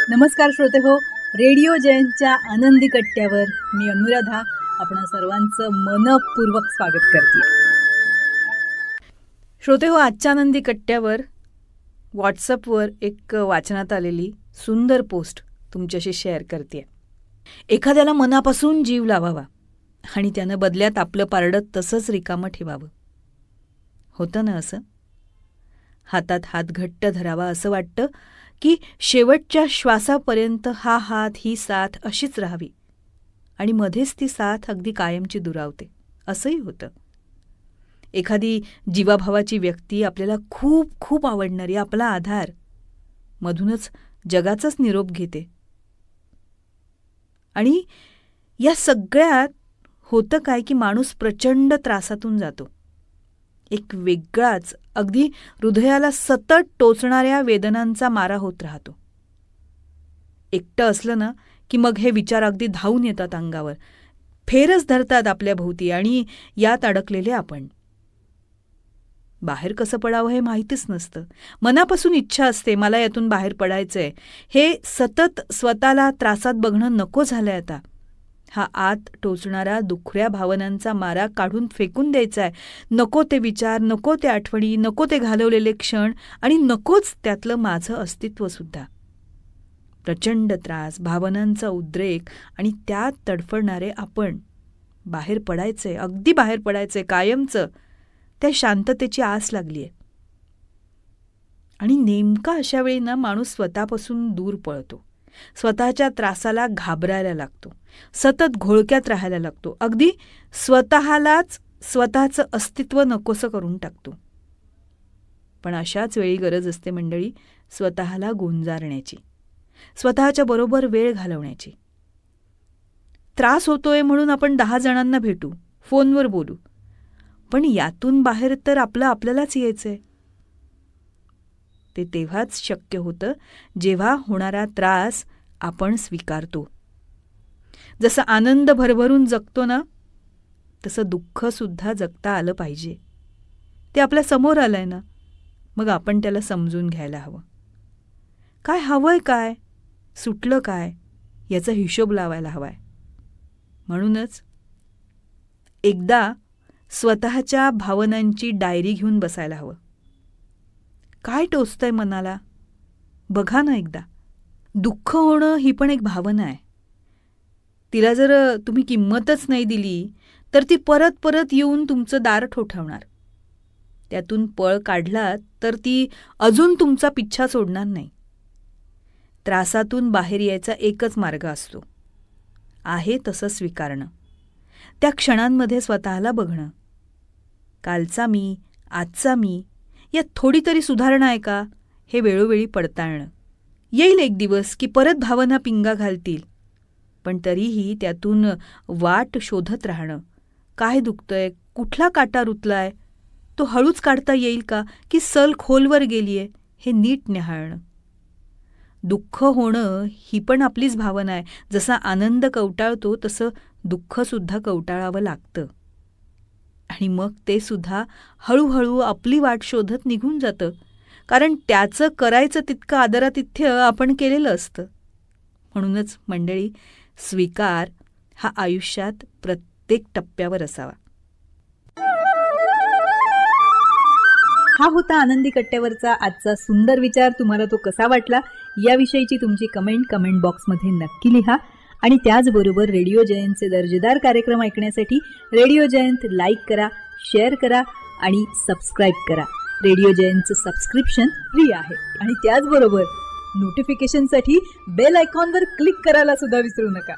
नमस्कार श्रोते हो, रेडिओ जयंतच्या आनंदी कट्ट्यावर मी अनुराधा आपण सर्वांचं मनपूर्वक स्वागत करते. श्रोते हो, आजच्या आनंदी कट्ट्यावर व्हॉट्सअपवर एक वाचनात आलेली सुंदर पोस्ट तुमच्याशी शेअर करते. एखाद्याला मनापासून जीव लावावा आणि त्यानं बदल्यात आपलं पारडं तसंच रिकामं ठेवावं. होतं ना असं? हातात हात घट्ट धरावा असं वाटतं की शेवटच्या श्वासापर्यंत हा हात ही साथ अशीच राहावी आणि मध्येच ती साथ अगदी कायमची दुरावते असंही होतं. एखादी जीवाभावाची व्यक्ती आपल्याला खूप खूप आवडणारी, आपला आधार, मधूनच जगाचाच निरोप घेते. आणि या सगळ्यात होतं काय की माणूस प्रचंड त्रासातून जातो. एक वेगळाच अगदी हृदयाला सतत टोचणाऱ्या वेदनांचा मारा होत राहतो. एकटं असलं ना की मग हे विचार अगदी धावून येतात अंगावर, फेरच धरतात आपल्या भोवती आणि यात अडकलेले आपण. बाहेर कसं पडावं हे माहितीच नसतं. मनापासून इच्छा असते मला यातून बाहेर पडायचंय. हे सतत स्वतःला त्रासात बघणं नको झालंय आता. हा आत टोचणारा दुखऱ्या भावनांचा मारा काढून फेकून द्यायचा आहे. नको ते विचार, नको ते आठवणी, नको ते घालवलेले क्षण आणि नकोच त्यातलं माझं अस्तित्वसुद्धा. प्रचंड त्रास, भावनांचा उद्रेक आणि त्यात तडफडणारे आपण. बाहेर पडायचंय, अगदी बाहेर पडायचंय कायमचं. त्या शांततेची आस लागलीय. आणि नेमका अशा वेळी ना माणूस स्वतःपासून दूर पळतो. स्वतःच्या त्रासाला घाबरायला लागतो. सतत घोळक्यात राहायला लागतो. अगदी स्वतःलाच स्वतःचं अस्तित्व नकोसं करून टाकतो. पण अशाच वेळी गरज असते मंडळी स्वतःला गुंजारण्याची, स्वतःच्या बरोबर वेळ घालवण्याची. त्रास होतोय म्हणून आपण 10 जणांना भेटू, फोनवर बोलू, पण यातून बाहेर तर आपल्यालाच यायचंय. ते तेव्हाच शक्य होतं जेव्हा होणारा त्रास आपण स्वीकारतो. जसं आनंद भरभरून जगतो ना, तसं दुःखसुद्धा जगता आलं पाहिजे. ते आपल्या समोर आलंय ना, मग आपण त्याला समजून घ्यायला हवं. काय हवंय, काय सुटलं, काय याचा हिशोब लावायला हवाय. म्हणूनच एकदा स्वतःच्या भावनांची डायरी घेऊन बसायला हवं. काय टोचतंय मनाला बघा ना एकदा. दुःख होणं ही पण एक भावना आहे. तिला जर तुम्ही किंमतच नाही दिली तर ती परत परत येऊन तुमचं दार ठोठावणार. त्यातून पळ काढलात तर ती अजून तुमचा पिच्छा सोडणार नाही. त्रासातून बाहेर यायचा एकच मार्ग असतो, आहे तसं स्वीकारणं. त्या क्षणांमध्ये स्वतःला बघणं. कालचा मी, आजचा मी यात थोडी तरी सुधारणा आहे का हे वेळोवेळी पडताळणं. येईल एक दिवस की परत भावना पिंगा घालतील, पण तरीही त्यातून वाट शोधत राहणं. काय दुखतंय, कुठला काटा रुतलाय, तो हळूच काढता येईल का की सल खोलवर गेलीये हे नीट निहाळणं. दुःख होणं ही पण आपलीच भावना आहे. जसा आनंद कवटाळतो तसं दुःखसुद्धा कवटाळावं लागतं. आणि मग ते सुद्धा हळूहळू आपली वाट शोधत निघून जातं. कारण त्याचं करायचं तितकं आदरातिथ्य आपण केलेलं असतं. म्हणूनच मंडळी, स्वीकार हा आयुष्यात प्रत्येक टप्प्यावर असावा. हा होता आनंदी कट्ट्यावरचा आजचा सुंदर विचार. तुम्हाला तो कसा वाटला याविषयीची तुमची कमेंट बॉक्समध्ये नक्की लिहा. आणि त्याचबरोबर रेडिओ जयंतचे दर्जेदार कार्यक्रम ऐकण्यासाठी रेडिओ जयंत लाईक करा, शेअर करा आणि सबस्क्राईब करा. रेडिओ जयंतचं सबस्क्रिप्शन फ्री आहे. आणि त्याचबरोबर नोटिफिकेशनसाठी बेल आयकॉनवर क्लिक करायला सुद्धा विसरू नका.